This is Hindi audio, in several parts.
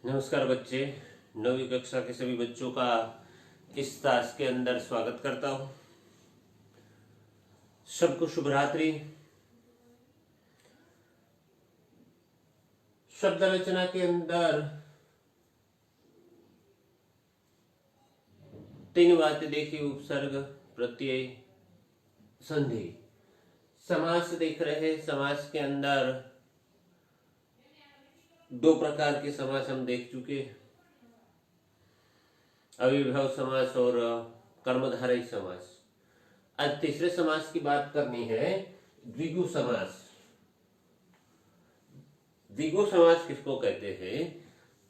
नमस्कार बच्चे। 9वीं कक्षा के सभी बच्चों का इस ताश के अंदर स्वागत करता हूं। सबको शुभ रात्रि। शब्द रचना के अंदर 3 बातें देखी: उपसर्ग, प्रत्यय, संधि। समास देख रहे। समास के अंदर 2 प्रकार के समास हम देख चुके: अविर्भाव समास और कर्मधारय समास। आज तीसरे समास की बात करनी है, द्विगु समास। द्विगु समास किसको कहते हैं,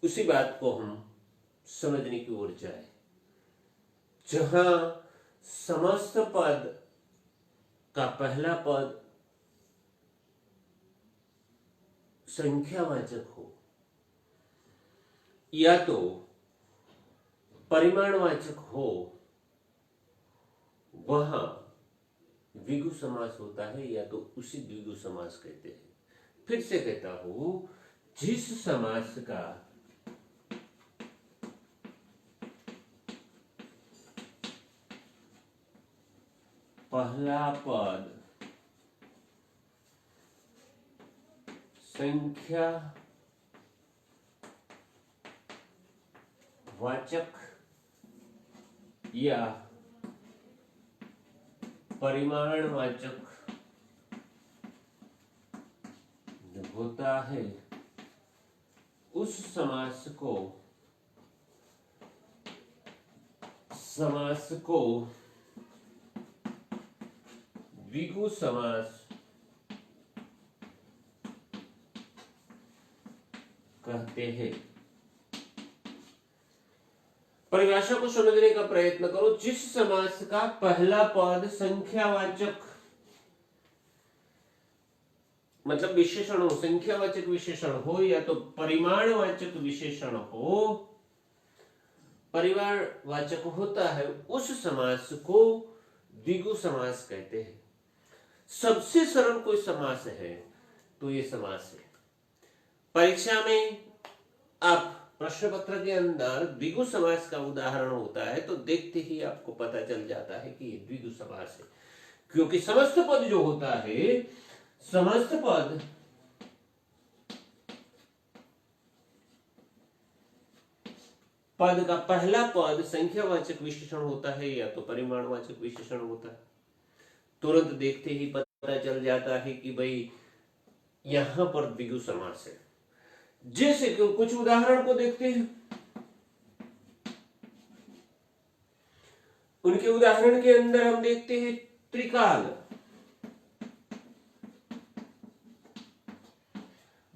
उसी बात को हम समझने की ओर जाए। जहां समस्त पद का पहला पद संख्यावाचक हो या तो परिमाणवाचक हो, वहां द्विगु समास होता है, या तो उसी द्विगु समास कहते हैं। फिर से कहता हूं, जिस समास का पहला पद संख्या वाचक या परिमाणवाचक होता है, उस समास को द्विगु समास कहते हैं। परिभाषा को समझने का प्रयत्न करो। जिस समास का पहला पद संख्यावाचक मतलब विशेषण हो, संख्यावाचक विशेषण हो या तो परिमाणवाचक विशेषण हो, परिमाणवाचक होता है, उस समास को द्विगु समास कहते हैं। सबसे सरल कोई समास है तो ये समास है। परीक्षा में आप प्रश्न पत्र के अंदर द्विगु समास का उदाहरण होता है तो देखते ही आपको पता चल जाता है कि ये द्विगु समास है, क्योंकि समस्त पद जो होता है, समस्त पद का पहला पद संख्यावाचक विशेषण होता है या तो परिमाणवाचक विशेषण होता है। तुरंत देखते ही पता चल जाता है कि भाई यहां पर द्विगु समास है। जैसे कि कुछ उदाहरण को देखते हैं। उनके उदाहरण के अंदर हम देखते हैं त्रिकाल,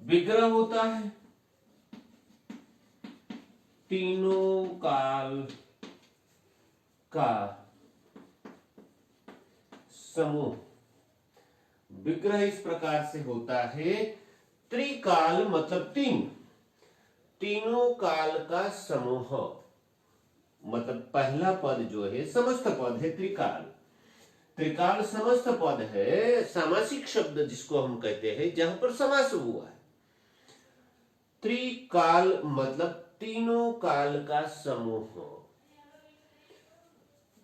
विग्रह होता है, तीनों काल का समूह। विग्रह इस प्रकार से होता है, त्रिकाल मतलब तीनों काल का समूह, मतलब पहला पद जो है समस्त पद है त्रिकाल। त्रिकाल समस्त पद है, सामासिक शब्द जिसको हम कहते हैं, जहां पर समास हुआ है। त्रिकाल मतलब तीनों काल का समूह।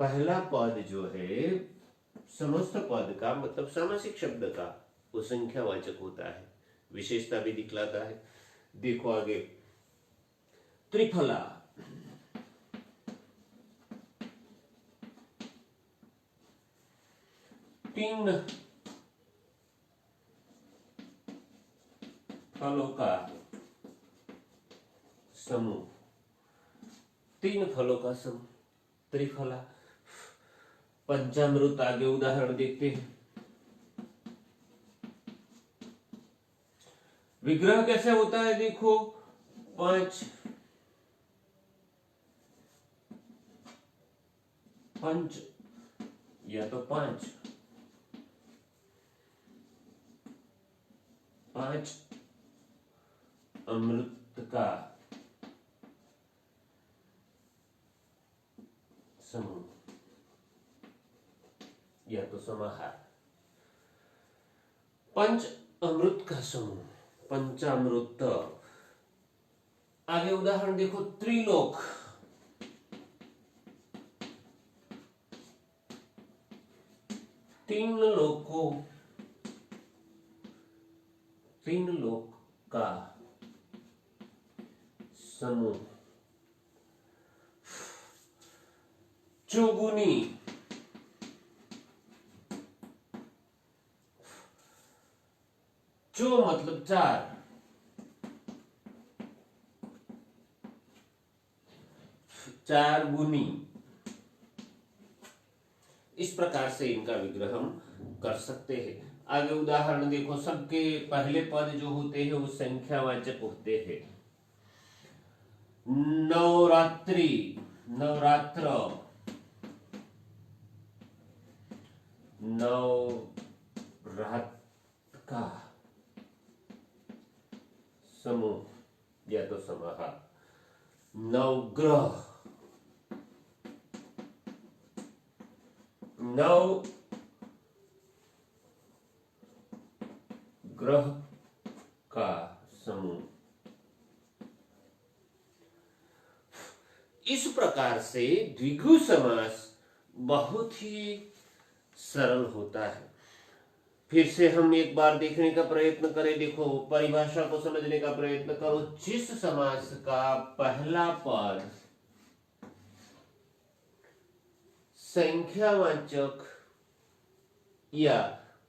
पहला पद जो है समस्त पद का मतलब सामासिक शब्द का, वो संख्यावाचक होता है, विशेषता भी दिखलाता है। देखो आगे, त्रिफला, तीन फलों का समूह, 3 फलों का समूह, त्रिफला। पंचामृत, आगे उदाहरण देखते हैं। विग्रह कैसे होता है, देखो, 5 पंच या तो 5 अमृत का समूह या तो समाहार। पंच अमृत का समूह, पंचामृत। आगे उदाहरण देखो, त्रिलोक। तीन लोक का समूह। चौगुनी, चो मतलब चार, चार गुनी। इस प्रकार से इनका विग्रह हम कर सकते हैं। आगे उदाहरण देखो, सबके पहले पद जो होते हैं वो संख्यावाचक होते हैं। नवरात्रि, नवरात्र, नवरात का समूह या तो समाहार। नवग्रह, नव ग्रह का समूह। इस प्रकार से द्विगु समास बहुत ही सरल होता है। फिर से हम एक बार देखने का प्रयत्न करें। देखो, परिभाषा को समझने का प्रयत्न करो। जिस समास का पहला पद संख्यावाचक या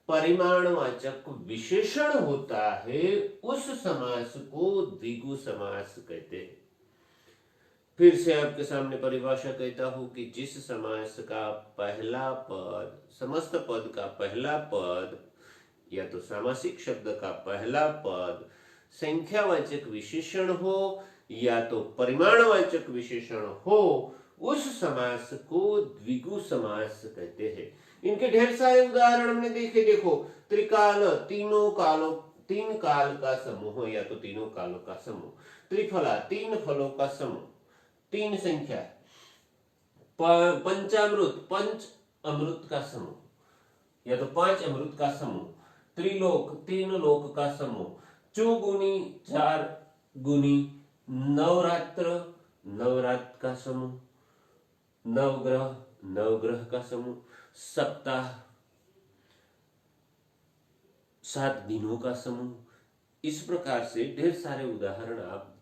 परिमाणवाचक विशेषण होता है, उस समास को द्विगु समास कहते हैं। फिर से आपके सामने परिभाषा कहता हूं कि जिस समास का पहला पद, समस्त पद का पहला पद या तो सामासिक शब्द का पहला पद संख्यावाचक विशेषण हो या तो परिमाणवाचक विशेषण हो, उस समास को द्विगु समास कहते हैं। इनके ढेर सारे उदाहरण हमने देखे। देखो, त्रिकाल, तीन काल का समूह या तो तीनों कालों का समूह। त्रिफला, तीन फलों का समूह, तीन संख्या। पंचामृत, पंच अमृत का समूह या तो पांच अमृत का समूह। त्रिलोक, तीन लोक का समूह। चौगुनी, चार गुनी। नवरात्र, नवरात्र का समूह। नवग्रह, नवग्रह का समूह। सप्ताह, 7 दिनों का समूह। इस प्रकार से ढेर सारे उदाहरण आप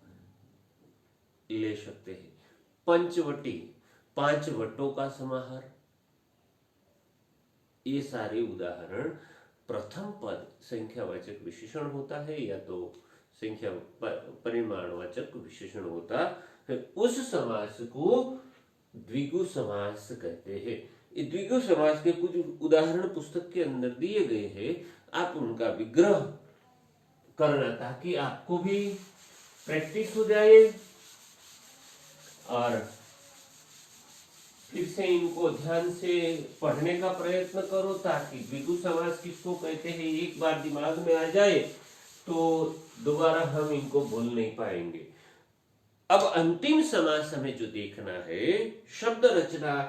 ले सकते हैं। पंचवटी, 5 वटों का समाहार। ये सारे उदाहरण प्रथम पद संख्यावाचक विशेषण होता है या तो संख्या परिमाणवाचक विशेषण होता है, उस समास को द्विगु समास कहते हैं। ये द्विगु समास के कुछ उदाहरण पुस्तक के अंदर दिए गए हैं। आप उनका विग्रह करना ताकि आपको भी प्रैक्टिस हो जाए और फिर से इनको ध्यान से पढ़ने का प्रयत्न करो ताकि द्विगु समास किसको कहते हैं एक बार दिमाग में आ जाए तो दोबारा हम इनको भूल नहीं पाएंगे। अब अंतिम समास हमें जो देखना है, शब्द रचना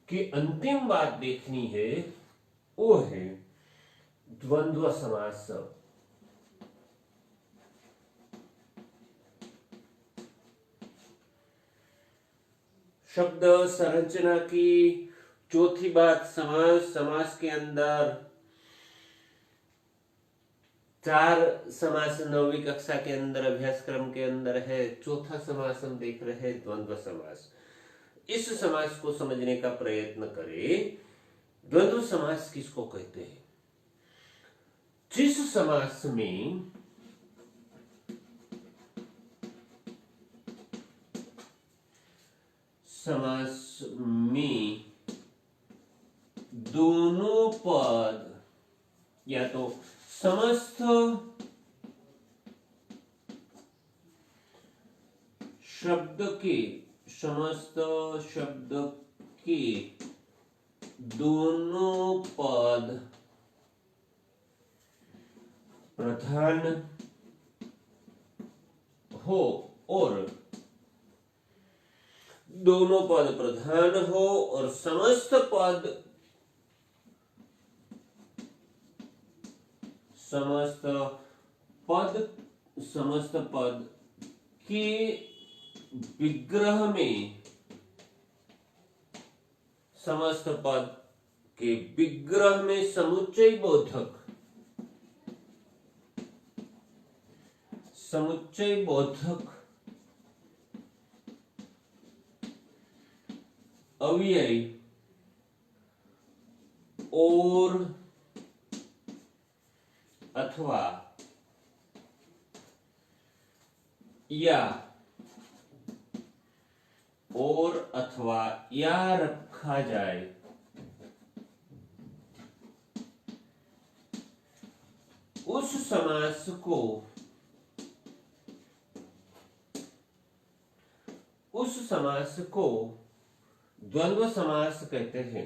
की अंतिम बात देखनी है, वो है द्वंद्व समास। शब्द संरचना की चौथी बात, समास के अंदर 4 समास 9वीं कक्षा के अंदर अभ्यासक्रम के अंदर है। चौथा समास हम देख रहे हैं द्वंद्व समास। इस समास को समझने का प्रयत्न करें। द्वंद्व समास किसको कहते हैं? जिस समास में दोनों पद या तो समस्त शब्द के दोनों पद प्रधान हो और दोनों पद प्रधान हो और समस्त पद के विग्रह में समस्त पद के विग्रह में समुच्चय बोधक अव्यय और अथवा या रखा जाए उस समास को द्वंद्व समास कहते हैं।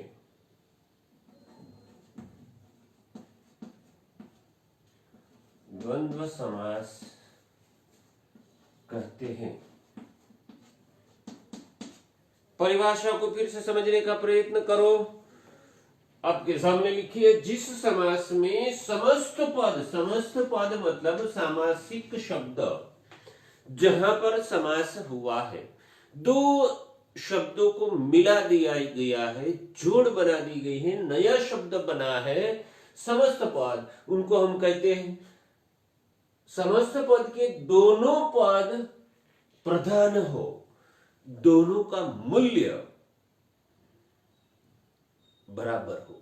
द्वंद्व समास कहते हैं। परिभाषा को फिर से समझने का प्रयत्न करो। आपके सामने लिखिए, जिस समास में समस्त पद मतलब सामासिक शब्द, जहां पर समास हुआ है, दो शब्दों को मिला दिया गया है, जोड़ बना दी गई है, नया शब्द बना है, समस्त पद, उनको हम कहते हैं। समस्त पद के दोनों पद प्रधान हो, दोनों का मूल्य बराबर हो।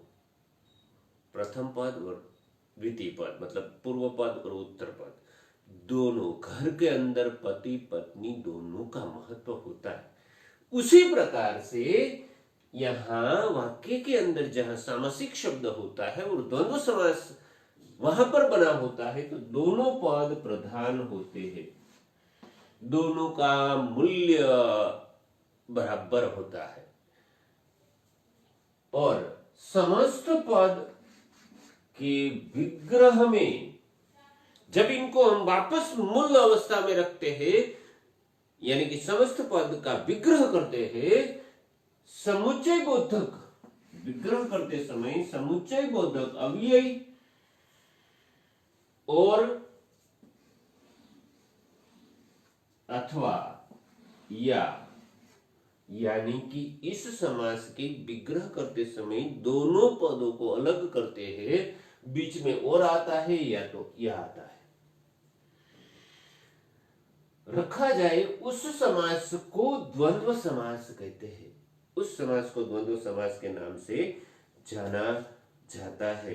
प्रथम पद और द्वितीय पद मतलब पूर्व पद और उत्तर पद, दोनों घर के अंदर पति पत्नी दोनों का महत्व होता है। उसी प्रकार से यहां वाक्य के अंदर जहां सामासिक शब्द होता है और द्वंद्व समास वहां पर बना होता है, तो दोनों पद प्रधान होते हैं, दोनों का मूल्य बराबर होता है। और समस्त पद के विग्रह में जब इनको हम वापस मूल अवस्था में रखते हैं, यानी कि समस्त पद का विग्रह करते हैं, समुच्चय बोधक, विग्रह करते समय समुच्चय बोधक अव्यय और अथवा यानी कि इस समास के विग्रह करते समय दोनों पदों को अलग करते हैं, बीच में और आता है या तो यह आता है, रखा जाए, उस समास को द्वंद्व समास कहते हैं। उस समास को द्वंद्व समास के नाम से जाना जाता है।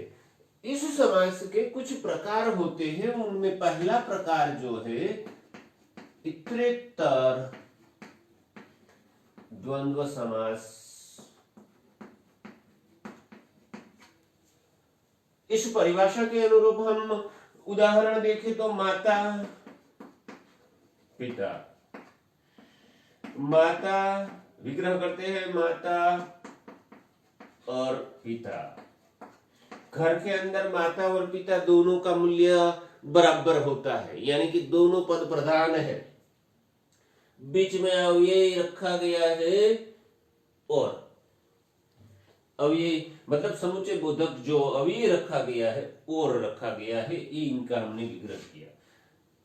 इस समास के कुछ प्रकार होते हैं। उनमें पहला प्रकार जो है इतरेत्तर द्वंद्व समास। इस परिभाषा के अनुरूप हम उदाहरण देखें तो माता पिता, माता विग्रह करते हैं, माता और पिता, घर के अंदर माता और पिता दोनों का मूल्य बराबर होता है, यानी कि दोनों पद प्रधान है, बीच में अव्यय रखा गया है और अव्यय मतलब समुच्चय बोधक जो अव्यय रखा गया है और रखा गया है, ये इनका हमने विग्रह किया।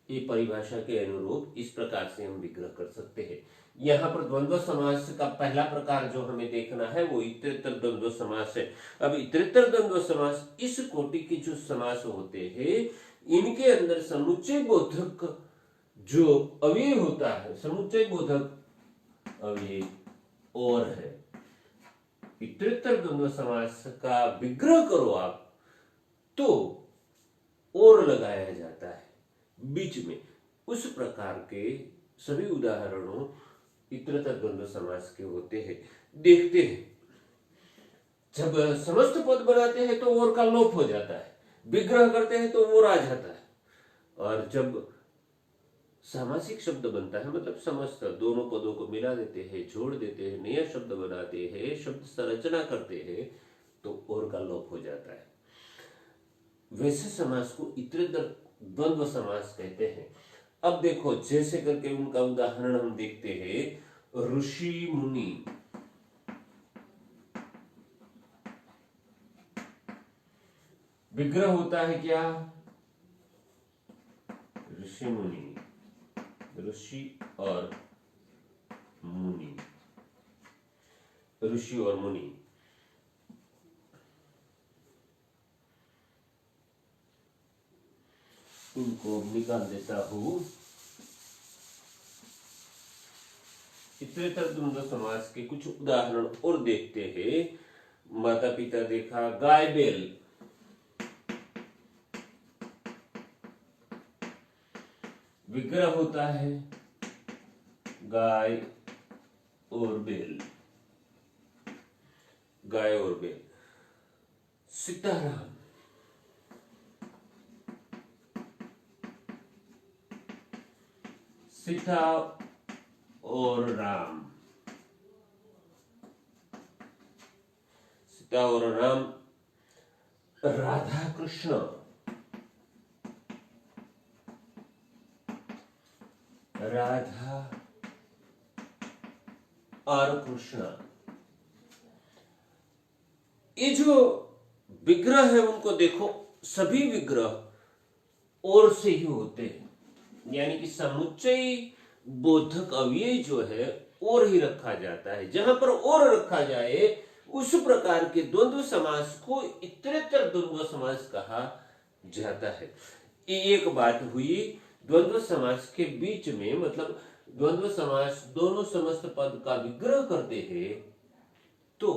ये परिभाषा के अनुरूप इस प्रकार से हम विग्रह कर सकते हैं। यहाँ पर द्वंद्व समास का पहला प्रकार जो हमें देखना है वो इतरेत्तर द्वंद्व समास है। अब इतरेत्तर द्वंद्व समास इस कोटि के जो समास होते हैं, इनके अंदर समुच्चय बोधक जो अव्यय होता है, समुच्चय बोधक अव्यय और है। इतरेत्तर द्वंद्व समास का विग्रह करो आप तो और लगाया जाता है बीच में। उस प्रकार के सभी उदाहरणों इतरेत्तर द्वंद्व समास के होते हैं। देखते हैं, जब समस्त पद बनाते हैं तो और का लोप हो जाता है, विग्रह करते हैं तो और आ जाता है, और जब सामासिक शब्द बनता है मतलब समस्त दोनों पदों को मिला देते हैं, जोड़ देते हैं, नया शब्द बनाते हैं, शब्द संरचना करते हैं, तो और का लोप हो जाता है। वैसे समास को इतरेत्तर द्वंद्व समास कहते हैं। अब देखो, जैसे करके उनका उदाहरण हम देखते हैं। ऋषि मुनि, विग्रह होता है क्या? ऋषि मुनि, ऋषि और मुनि, ऋषि और मुनि। इनको निकाल देता हूं। इतरेतर द्वंद्व समास के कुछ उदाहरण और देखते हैं। माता पिता देखा, गाय बैल, विग्रह होता है गाय और बैल, गाय और बैल। सीताराम, सीता और राम, सीता और राम। राधा कृष्ण, राधा और कृष्ण। ये जो विग्रह है उनको देखो, सभी विग्रह और से ही होते हैं, यानी कि समुच्चय बोधक अव्यय जो है और ही रखा जाता है। जहां पर और रखा जाए उस प्रकार के द्वंद्व समास को इतरेतर द्वंद्व समास कहा जाता है। ये एक बात हुई द्वंद्व समास के बीच में, मतलब द्वंद्व समास दोनों समस्त पद का विग्रह करते हैं तो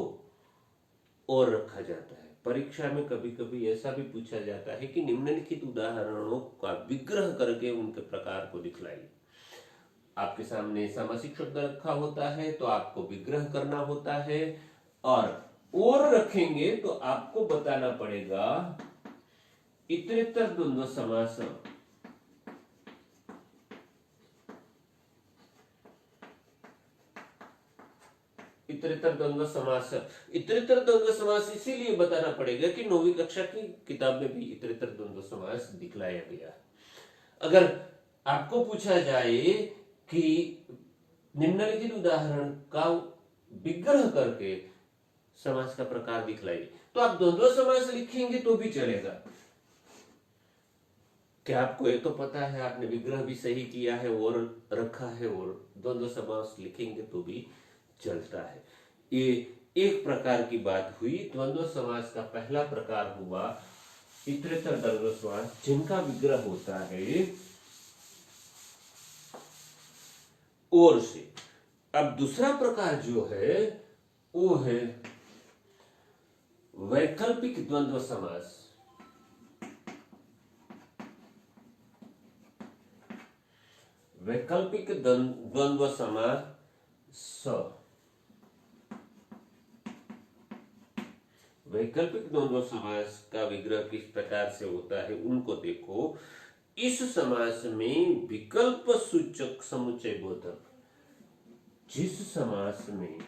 और रखा जाता है। परीक्षा में कभी कभी ऐसा भी पूछा जाता है कि निम्नलिखित उदाहरणों का विग्रह करके उनके प्रकार को दिखलाइए। आपके सामने सामासिक शब्द रखा होता है तो आपको विग्रह करना होता है, और रखेंगे तो आपको बताना पड़ेगा इतरेतर द्वंद्व समास। इतरेतर द्वंद्व समास, इतरेतर द्वंद्व समास इसीलिए बताना पड़ेगा कि 9वीं कक्षा की किताब में भी इतरेतर द्वंद्व समास दिखलाया गया। अगर आपको पूछा जाए कि निम्नलिखित उदाहरण का विग्रह करके समास का प्रकार दिखलाइए, तो आप द्वंद्व समास लिखेंगे तो भी चलेगा। क्या आपको ये तो पता है, आपने विग्रह भी सही किया है और रखा है, और द्वंद्व समास लिखेंगे तो भी चलता है। ये एक प्रकार की बात हुई। द्वंद्व समास का पहला प्रकार हुआ इतरेतर द्वंद्व समास, जिनका विग्रह होता है और से। अब दूसरा प्रकार जो है वो है वैकल्पिक द्वंद्व समास। वैकल्पिक द्वंद्व समास वैकल्पिक द्वंद्व समास का विग्रह किस प्रकार से होता है उनको देखो। इस समास में विकल्प सूचक समुच्चय बोधक, जिस समास में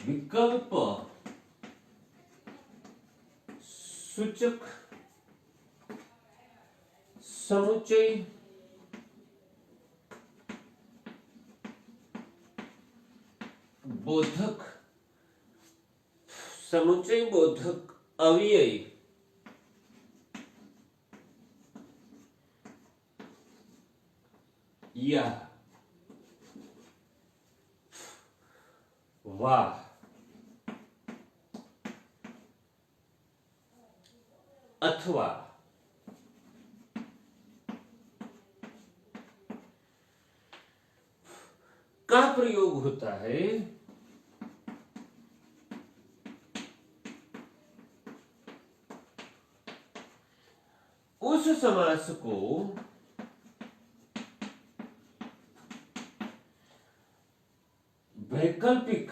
विकल्प सूचक समुच्चय बोधक, समुच्चय बोधक अव्यय या वा अथवा का प्रयोग होता है उस समास को वैकल्पिक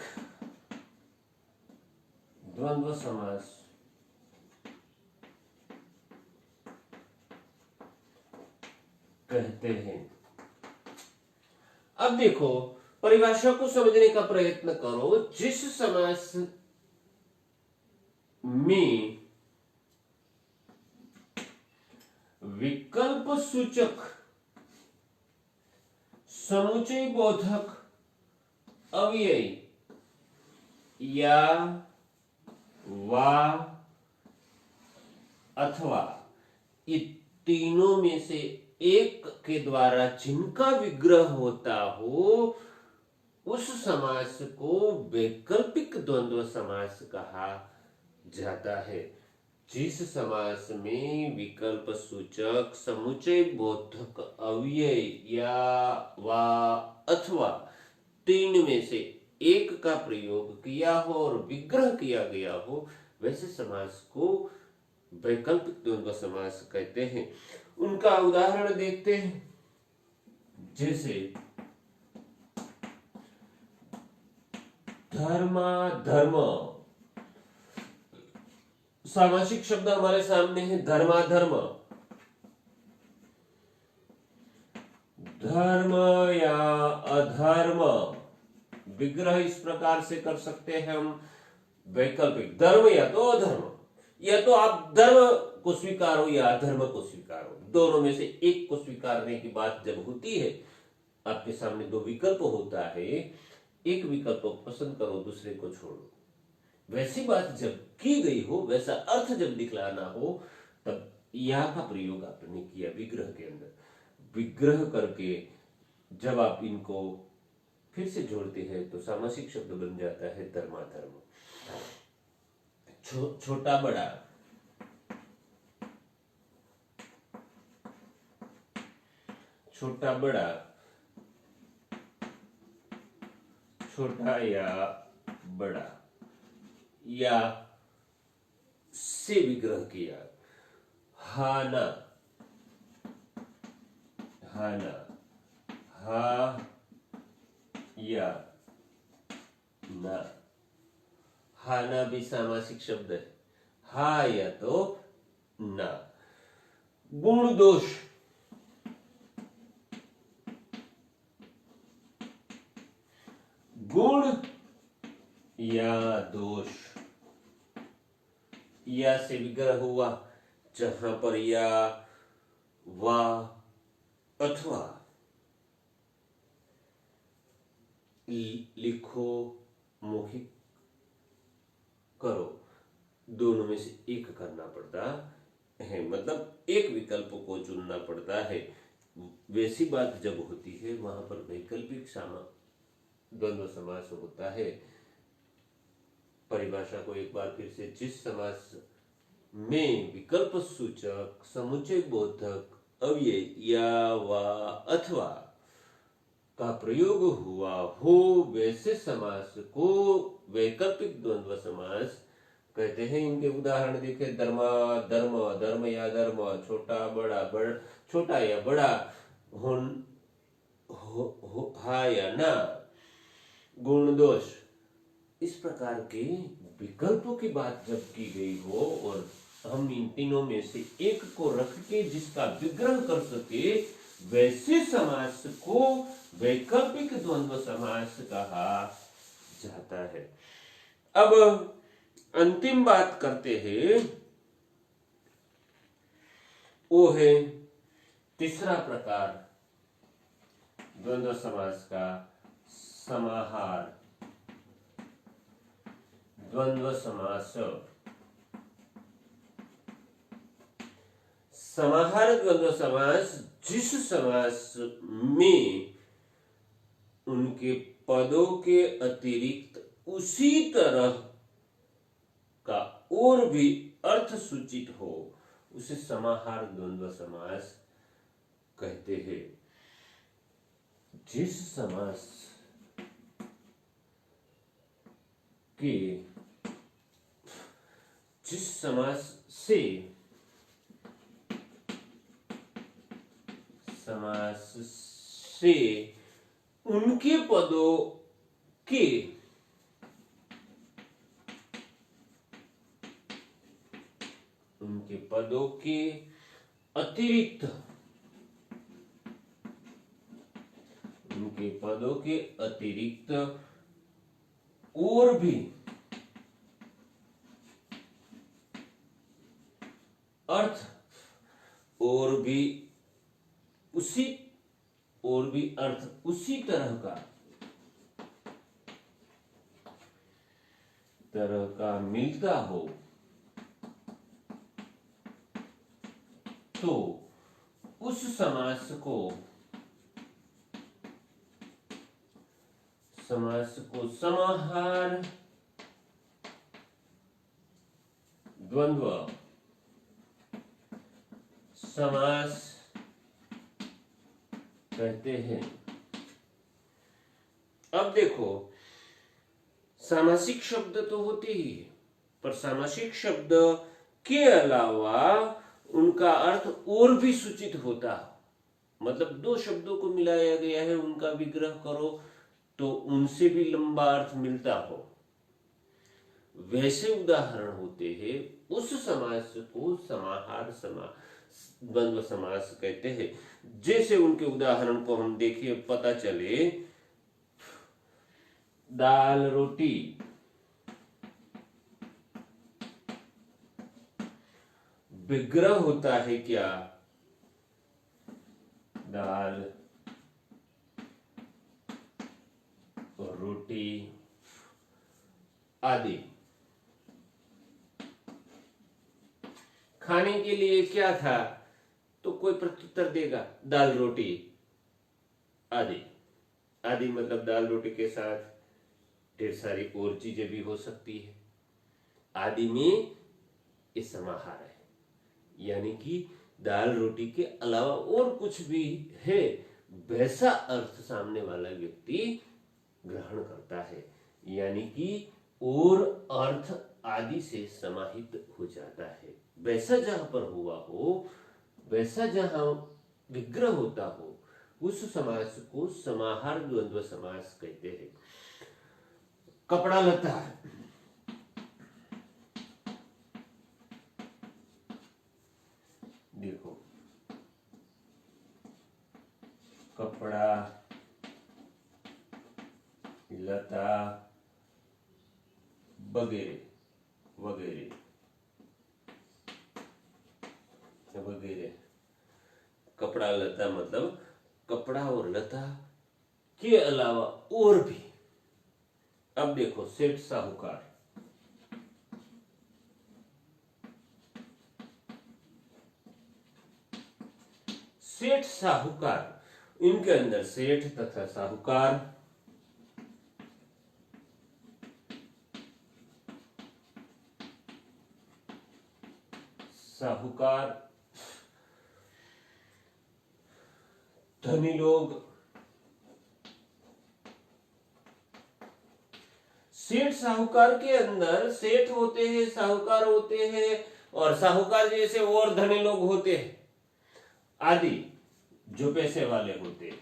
द्वंद्व समास कहते हैं। अब देखो, परिभाषा को समझने का प्रयत्न करो। जिस समास में विकल्प सूचक समुच्चय बोधक अव्यय या वा अथवा ये तीनों में से एक के द्वारा जिनका विग्रह होता हो, उस समास को वैकल्पिक द्वंद्व समास कहा जाता है। जिस समास में विकल्प सूचक समुच्चय बोधक अव्यय या वा अथवा तीन में से एक का प्रयोग किया हो और विग्रह किया गया हो, वैसे समास को वैकल्पिक द्वंद्व समास कहते हैं। उनका उदाहरण देखते हैं। जैसे धर्माधर्म, सामासिक शब्द हमारे सामने है। धर्माधर्म, धर्म या अधर्म, विग्रह इस प्रकार से कर सकते हैं हम वैकल्पिक। धर्म या तो अधर्म, या तो आप धर्म को स्वीकारो या अधर्म को स्वीकारो, दोनों में से एक को स्वीकारने की बात जब होती है, आपके सामने दो विकल्प होता है, एक विकल्प पसंद करो, दूसरे को छोड़ो, वैसी बात जब की गई हो, वैसा अर्थ जब दिखलाना हो, तब या का प्रयोग आपने किया विग्रह के अंदर। विग्रह करके जब आप इनको फिर से जोड़ते हैं तो सामासिक शब्द बन जाता है धर्माधर्म। छोटा बड़ा, छोटा बड़ा, छोटा या बड़ा, या से विग्रह किया। हाना, हाना, हा या ना, हाना भी सामासिक शब्द है। हा या तो ना। गुण दोष, गुण या दोष, या से विग्रह हुआ, जहां पर या वा अथवा लिखो, मौखिक करो, दोनों में से एक करना पड़ता है, मतलब एक विकल्प को चुनना पड़ता है। वैसी बात जब होती है, वहां पर वैकल्पिक द्वंद्व समास होता है। परिभाषा को एक बार फिर से, जिस समास में विकल्प सूचक समुच्चय बोधक अव्यय या वा अथवा का प्रयोग हुआ हो, वैसे समास को वैकल्पिक द्वंद्व समास कहते हैं। इनके उदाहरण देखें। धर्मा धर्म, धर्म या धर्म, छोटा बड़ा, छोटा या बड़ा, हा या ना, गुण दोष। इस प्रकार के विकल्पों की बात जब की गई हो और हम इन तीनों में से एक को रख के जिसका विग्रह कर सके, वैसे समास को वैकल्पिक द्वंद्व समास कहा जाता है। अब अंतिम बात करते हैं, वो है तीसरा प्रकार द्वंद्व समास का, समाहार द्वंद्व समास। समाहार द्वंद्व समास जिस समास में उनके पदों के अतिरिक्त उसी तरह का और भी अर्थ सूचित हो, उसे समाहार द्वंद्व समास कहते हैं। जिस समास के, जिस समास से, समास से उनके पदों के अतिरिक्त, उनके पदों के अतिरिक्त और भी अर्थ, और भी अर्थ उसी तरह का मिलता हो, तो उस समास को समाहार द्वंद्व समास कहते हैं। अब देखो, सामासिक शब्द तो होते ही है, पर सामासिक शब्द के अलावा उनका अर्थ और भी सूचित होता है। मतलब दो शब्दों को मिलाया गया है, उनका विग्रह करो तो उनसे भी लंबा अर्थ मिलता हो, वैसे उदाहरण होते हैं। उस समास को समाहार द्वंद्व समास कहते हैं। जैसे उनके उदाहरण को हम देखिए, पता चले, दाल रोटी, विग्रह होता है क्या? दाल रोटी आदि। खाने के लिए क्या था? तो कोई प्रत्युत्तर देगा, दाल रोटी आदि। आदि मतलब दाल रोटी के साथ ढेर सारी और चीजें भी हो सकती है। आदि में ये समाहार है, यानी कि दाल रोटी के अलावा और कुछ भी है, वैसा अर्थ सामने वाला व्यक्ति ग्रहण करता है, यानी कि और अर्थ आदि से समाहित हो जाता है। वैसा जहां पर हुआ हो, वैसा जहां विग्रह होता हो, उस समास को समाहार द्वंद्व समास कहते हैं। कपड़ा लता, देखो, कपड़ा लता वगैरह वगैरह वगैरह। कपड़ा लता मतलब कपड़ा और लता के अलावा और भी। अब देखो, सेठ साहूकार, सेठ साहूकार, इनके अंदर सेठ तथा साहूकार, साहूकार धनी लोग। सेठ साहूकार के अंदर सेठ होते हैं, साहूकार होते हैं, और साहूकार जैसे और धनी लोग होते हैं आदि, जो पैसे वाले होते हैं।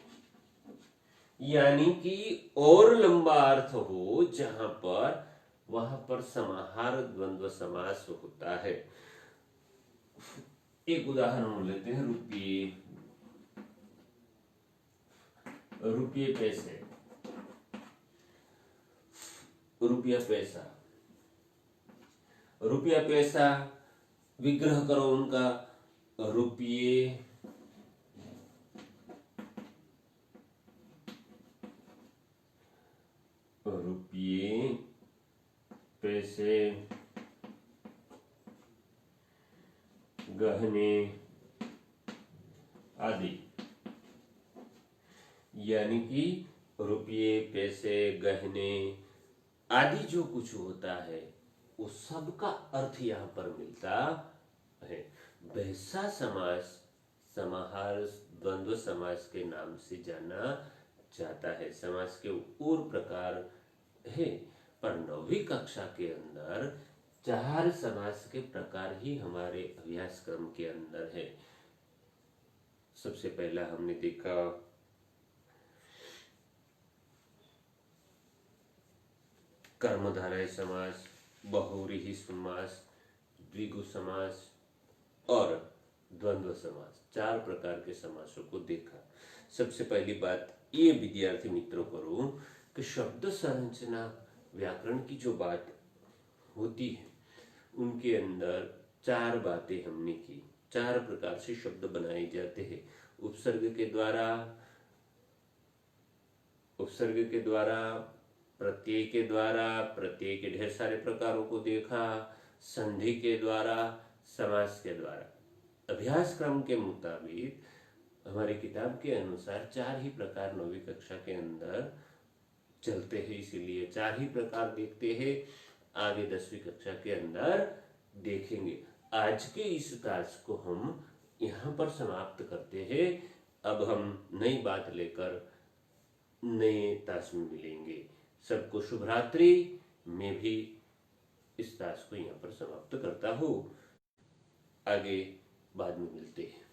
यानी कि और लंबा अर्थ हो जहां पर, वहां पर समाहार द्वंद्व समास होता है। एक उदाहरण लेते हैं, रुपये, रुपये पैसे, रुपया पैसा, रुपया पैसा, विग्रह करो उनका, रुपये रुपये पैसे गहने आदि। यानी कि रुपये पैसे गहने आदि जो कुछ होता है, उस सब का अर्थ यहाँ पर मिलता है। वैसा समास समाहार द्वंद्व समास के नाम से जाना जाता है। समास के और प्रकार है, पर 9वीं कक्षा के अंदर 4 समास के प्रकार ही हमारे अभ्यास क्रम के अंदर है। सबसे पहला हमने देखा कर्मधारय समास, बहुव्रीहि समास, द्विगु समास और द्वंद्व समास। 4 प्रकार के समासों को देखा। सबसे पहली बात ये विद्यार्थी मित्रों करूं कि शब्द संरचना व्याकरण की जो बात होती है, उनके अंदर 4 बातें हमने की। 4 प्रकार से शब्द बनाए जाते हैं। उपसर्ग के द्वारा, प्रत्यय के द्वारा, प्रत्यय के ढेर सारे प्रकारों को देखा, संधि के द्वारा, समास के द्वारा। अभ्यास क्रम के मुताबिक हमारी किताब के अनुसार 4 ही प्रकार 9वीं कक्षा के अंदर चलते हैं, इसीलिए 4 ही प्रकार देखते हैं, आगे 10वीं कक्षा के अंदर देखेंगे। आज के इस टास्क को हम यहाँ पर समाप्त करते हैं। अब हम नई बात लेकर नए टास्क में मिलेंगे। सबको शुभ रात्रि। मैं भी इस टास्क को यहाँ पर समाप्त करता हूँ, आगे बाद में मिलते हैं।